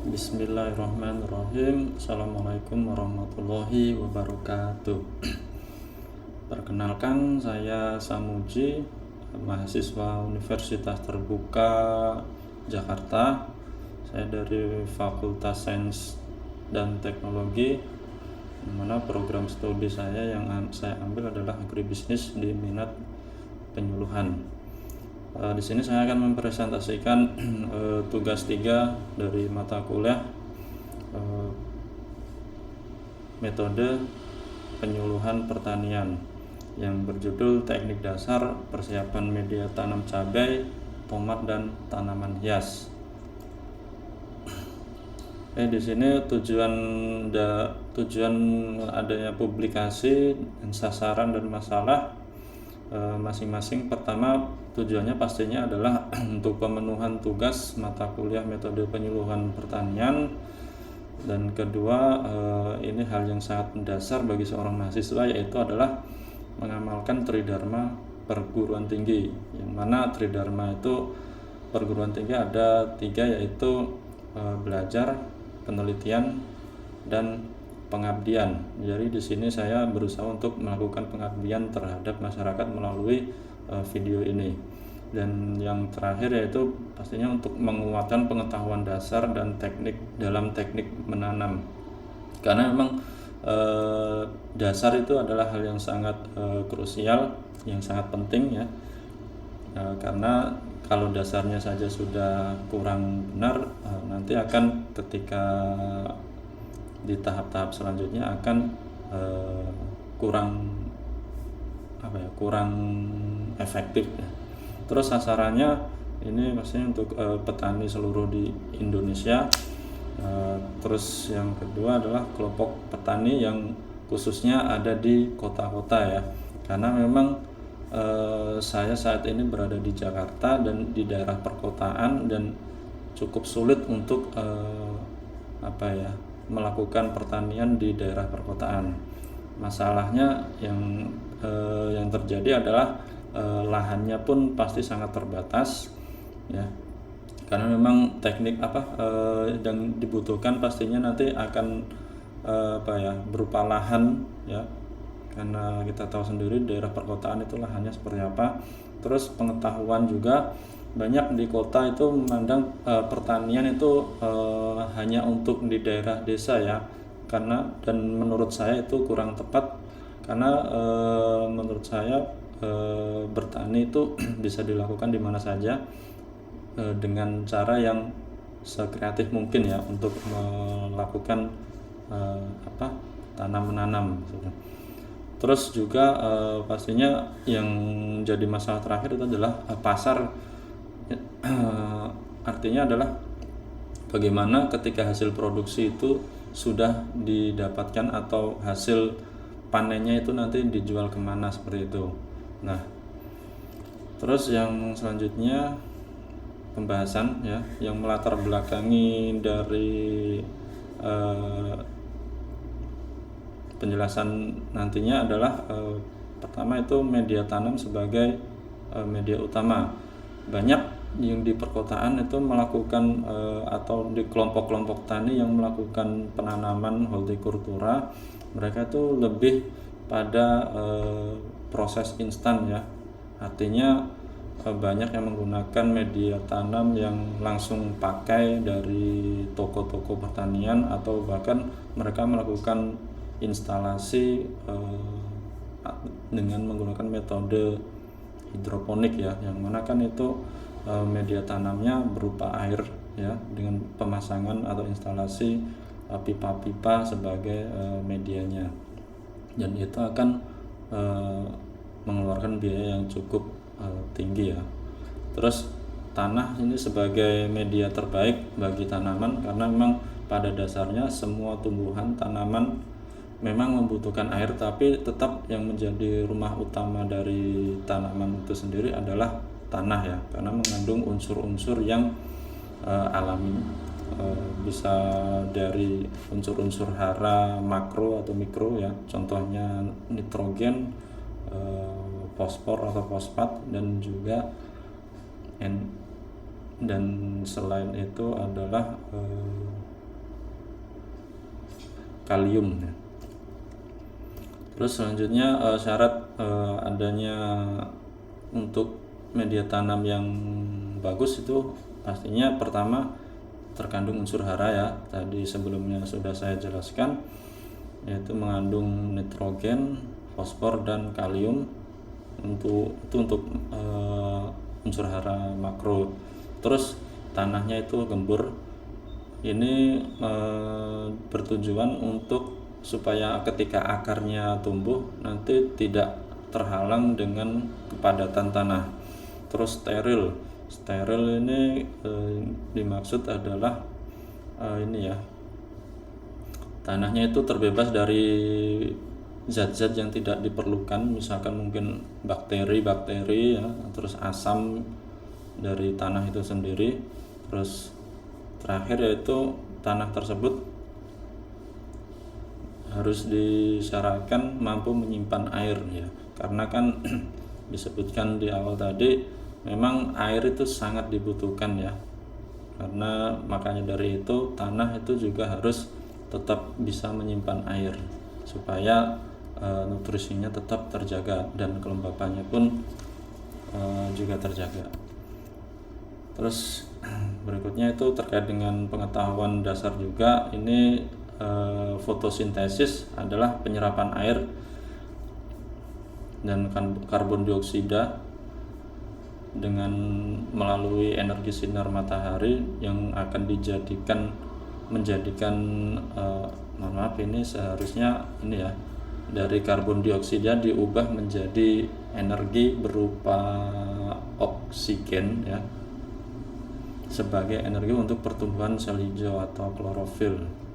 Bismillahirrahmanirrahim. Assalamualaikum warahmatullahi wabarakatuh. Perkenalkan, saya Samuji, mahasiswa Universitas Terbuka Jakarta. Saya dari Fakultas Sains dan Teknologi, di mana program studi saya yang saya ambil adalah agribisnis di minat penyuluhan. Di sini saya akan mempresentasikan tugas 3 dari mata kuliah metode penyuluhan pertanian yang berjudul Teknik Dasar Persiapan Media Tanam Cabai, Tomat dan Tanaman Hias. Di sini tujuan adanya publikasi dan sasaran dan masalah masing-masing. Pertama, tujuannya pastinya adalah untuk pemenuhan tugas mata kuliah metode penyuluhan pertanian, dan kedua, ini hal yang sangat mendasar bagi seorang mahasiswa, yaitu adalah mengamalkan Tridharma perguruan tinggi, yang mana Tridharma itu perguruan tinggi ada 3, yaitu belajar, penelitian, dan pengabdian. Jadi di sini saya berusaha untuk melakukan pengabdian terhadap masyarakat melalui video ini. Dan yang terakhir yaitu pastinya untuk menguatkan pengetahuan dasar dan teknik menanam. Karena memang dasar itu adalah hal yang sangat krusial, yang sangat penting ya. Karena kalau dasarnya saja sudah kurang benar, nanti akan ketika di tahap-tahap selanjutnya akan kurang efektif ya. Terus sasarannya ini pastinya untuk petani seluruh di Indonesia. Terus yang kedua adalah kelompok petani yang khususnya ada di kota-kota ya, karena memang saya saat ini berada di Jakarta dan di daerah perkotaan, dan cukup sulit untuk melakukan pertanian di daerah perkotaan. Masalahnya yang terjadi adalah lahannya pun pasti sangat terbatas ya, karena memang teknik yang dibutuhkan pastinya nanti akan berupa lahan ya, karena kita tahu sendiri daerah perkotaan itu lahannya seperti apa. Terus pengetahuan juga banyak di kota itu memandang pertanian itu hanya untuk di daerah desa ya, dan menurut saya itu kurang tepat, karena menurut saya bertani itu bisa dilakukan di mana saja dengan cara yang sekreatif mungkin ya, untuk melakukan tanam menanam. Terus juga pastinya yang jadi masalah terakhir itu adalah pasar. Artinya adalah bagaimana ketika hasil produksi itu sudah didapatkan atau hasil panennya itu nanti dijual kemana, seperti itu. Nah, terus yang selanjutnya pembahasan ya, yang melatar belakangi dari penjelasan nantinya adalah pertama itu media tanam sebagai media utama. Banyak yang di perkotaan itu melakukan atau di kelompok-kelompok tani yang melakukan penanaman hortikultura, mereka itu lebih pada proses instan ya. Artinya banyak yang menggunakan media tanam yang langsung pakai dari toko-toko pertanian, atau bahkan mereka melakukan instalasi dengan menggunakan metode hidroponik ya, yang mana kan itu media tanamnya berupa air ya, dengan pemasangan atau instalasi pipa-pipa sebagai medianya, dan itu akan mengeluarkan biaya yang cukup tinggi ya. Terus tanah ini sebagai media terbaik bagi tanaman, karena memang pada dasarnya semua tumbuhan tanaman memang membutuhkan air, tapi tetap yang menjadi rumah utama dari tanaman itu sendiri adalah tanah ya, karena mengandung unsur-unsur yang alami, bisa dari unsur-unsur hara makro atau mikro ya, contohnya nitrogen, fosfor atau fosfat, dan juga dan selain itu adalah kalium ya. Terus selanjutnya syarat adanya untuk media tanam yang bagus itu pastinya pertama terkandung unsur hara ya, tadi sebelumnya sudah saya jelaskan, yaitu mengandung nitrogen, fosfor dan kalium untuk unsur hara makro. Terus tanahnya itu gembur. Ini bertujuan untuk supaya ketika akarnya tumbuh nanti tidak terhalang dengan kepadatan tanah. Terus steril ini dimaksud adalah ini ya, tanahnya itu terbebas dari zat-zat yang tidak diperlukan, misalkan mungkin bakteri ya, terus asam dari tanah itu sendiri. Terus terakhir yaitu tanah tersebut harus disyaratkan mampu menyimpan air ya, karena kan disebutkan di awal tadi memang air itu sangat dibutuhkan ya, karena makanya dari itu tanah itu juga harus tetap bisa menyimpan air supaya nutrisinya tetap terjaga dan kelembapannya pun juga terjaga. Terus berikutnya itu terkait dengan pengetahuan dasar juga, ini fotosintesis adalah penyerapan air dan karbon dioksida dengan melalui energi sinar matahari yang akan menjadikan ini seharusnya ini ya, dari karbon dioksida diubah menjadi energi berupa oksigen ya, sebagai energi untuk pertumbuhan sel hijau atau klorofil.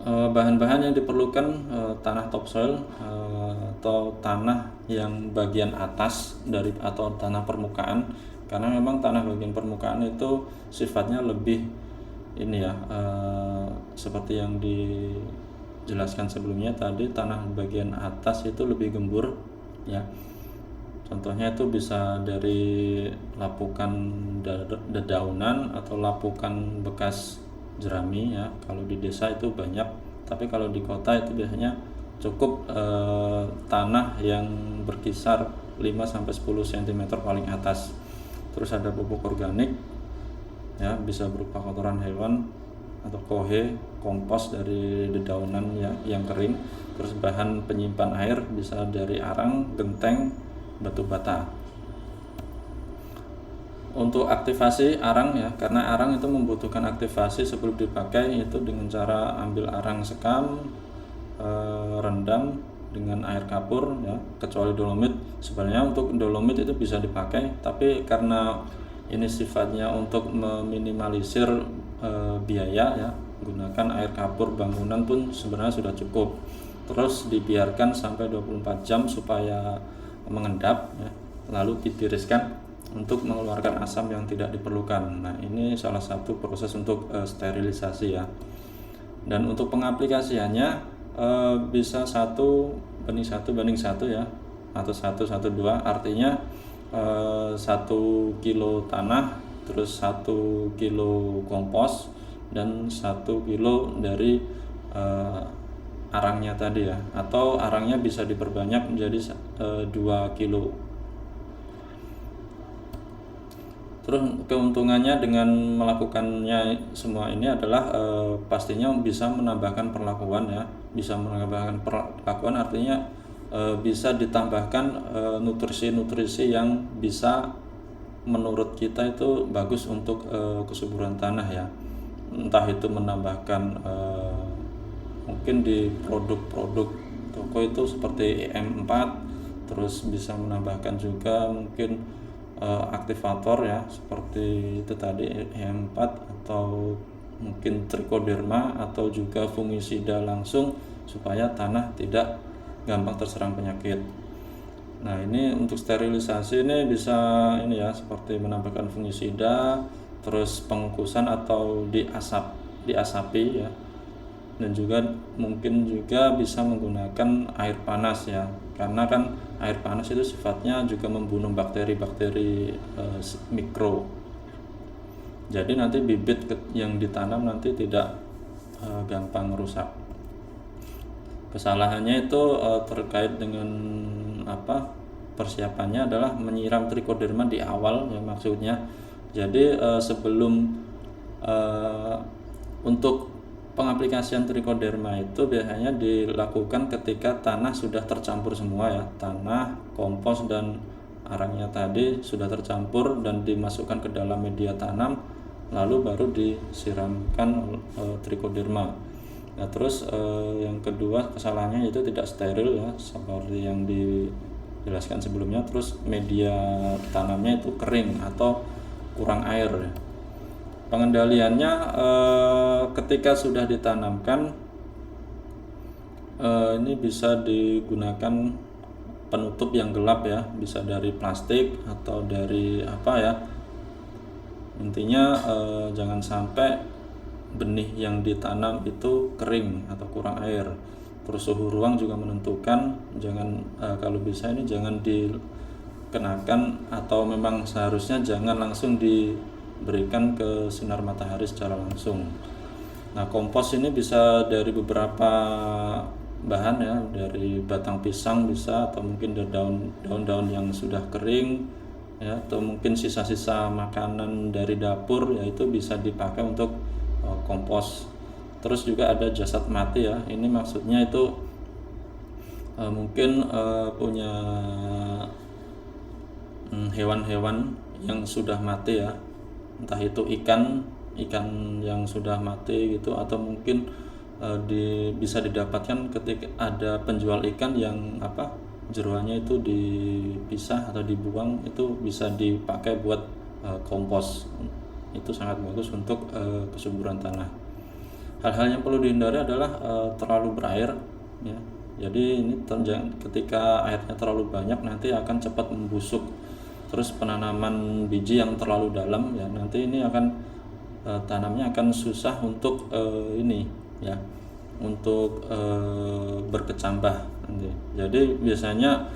Bahan-bahan yang diperlukan tanah topsoil atau tanah yang bagian atas dari atau tanah permukaan, karena memang tanah bagian permukaan itu sifatnya lebih ini ya, seperti yang dijelaskan sebelumnya tadi, tanah bagian atas itu lebih gembur ya. Contohnya itu bisa dari lapukan dedaunan atau lapukan bekas jerami ya, kalau di desa itu banyak, tapi kalau di kota itu biasanya cukup tanah yang berkisar 5-10 cm paling atas. Terus ada pupuk organik ya, bisa berupa kotoran hewan atau kohe, kompos dari dedaunan ya yang kering. Terus bahan penyimpan air bisa dari arang, genteng, batu bata. Untuk aktivasi arang ya, karena arang itu membutuhkan aktivasi sebelum dipakai, itu dengan cara ambil arang sekam, rendam dengan air kapur ya, kecuali dolomit. Sebenarnya untuk dolomit itu bisa dipakai, tapi karena ini sifatnya untuk meminimalisir biaya ya, gunakan air kapur bangunan pun sebenarnya sudah cukup. Terus dibiarkan sampai 24 jam supaya mengendap ya, lalu ditiriskan untuk mengeluarkan asam yang tidak diperlukan. Nah, ini salah satu proses untuk sterilisasi ya. Dan untuk pengaplikasiannya bisa 1:1 ya, atau 1:2, artinya 1 kilo tanah, terus 1 kilo kompos, dan 1 kilo dari arangnya tadi ya, atau arangnya bisa diperbanyak menjadi 2 kilo. Terus keuntungannya dengan melakukannya semua ini adalah pastinya bisa menambahkan perlakuan ya, artinya bisa ditambahkan nutrisi-nutrisi yang bisa menurut kita itu bagus untuk kesuburan tanah ya. Entah itu menambahkan mungkin di produk-produk toko itu seperti EM4, terus bisa menambahkan juga mungkin aktivator ya, seperti itu tadi EM4, atau mungkin trichoderma, atau juga fungisida langsung supaya tanah tidak gampang terserang penyakit. Nah, ini untuk sterilisasi ini bisa ini ya, seperti menambahkan fungisida, terus pengukusan atau diasapi ya, dan juga mungkin juga bisa menggunakan air panas ya, karena kan air panas itu sifatnya juga membunuh bakteri-bakteri mikro. Jadi nanti bibit yang ditanam nanti tidak gampang rusak. Kesalahannya itu terkait dengan persiapannya adalah menyiram trichoderma di awal ya maksudnya. Jadi sebelum untuk pengaplikasian trichoderma itu biasanya dilakukan ketika tanah sudah tercampur semua ya, tanah, kompos dan arangnya tadi sudah tercampur dan dimasukkan ke dalam media tanam, lalu baru disiramkan trichoderma. Nah terus yang kedua kesalahannya itu tidak steril ya, seperti yang dijelaskan sebelumnya. Terus media tanamnya itu kering atau kurang air ya. Pengendaliannya ketika sudah ditanamkan ini bisa digunakan penutup yang gelap ya, bisa dari plastik atau dari intinya jangan sampai benih yang ditanam itu kering atau kurang air. Terus suhu ruang juga menentukan, jangan kalau bisa ini jangan dikenakan atau memang seharusnya jangan langsung diberikan ke sinar matahari secara langsung. Nah kompos ini bisa dari beberapa bahan ya, dari batang pisang bisa, atau mungkin dari daun-daun yang sudah kering ya, atau mungkin sisa-sisa makanan dari dapur ya, itu bisa dipakai untuk kompos. Terus juga ada jasad mati ya, ini maksudnya itu mungkin punya hewan-hewan yang sudah mati ya, entah itu ikan yang sudah mati gitu, atau mungkin bisa didapatkan ketika ada penjual ikan yang jeroannya itu dipisah atau dibuang, itu bisa dipakai buat kompos. Itu sangat bagus untuk kesuburan tanah. Hal-hal yang perlu dihindari adalah terlalu berair ya. Jadi ini ketika airnya terlalu banyak nanti akan cepat membusuk. Terus penanaman biji yang terlalu dalam ya, nanti ini akan tanamnya akan susah untuk untuk berkecambah nanti. Jadi biasanya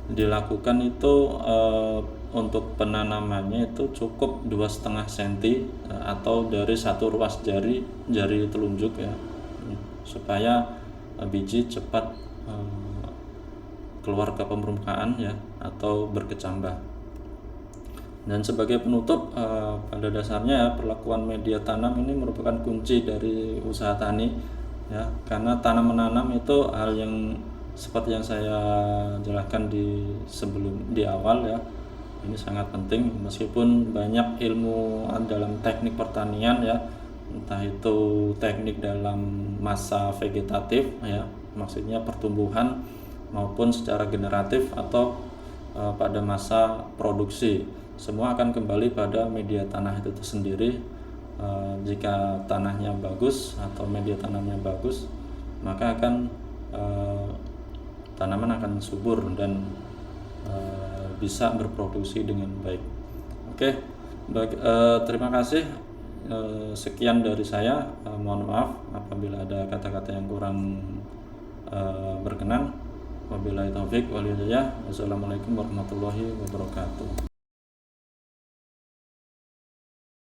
dilakukan itu untuk penanamannya itu cukup 2,5 cm atau dari satu ruas jari telunjuk ya, supaya biji cepat keluar ke permukaan ya atau berkecambah. Dan sebagai penutup, pada dasarnya ya, perlakuan media tanam ini merupakan kunci dari usaha tani ya, karena tanam menanam itu hal yang seperti yang saya jelaskan di awal ya, ini sangat penting. Meskipun banyak ilmu dalam teknik pertanian ya, entah itu teknik dalam masa vegetatif ya, maksudnya pertumbuhan, maupun secara generatif atau pada masa produksi, semua akan kembali pada media tanah itu sendiri. Jika tanahnya bagus atau media tanamnya bagus, maka tanaman akan subur dan bisa berproduksi dengan baik. Oke, terima kasih. Sekian dari saya. Mohon maaf apabila ada kata-kata yang kurang berkenan. Wabillahi taufik wal hidayah. Wassalamualaikum warahmatullahi wabarakatuh.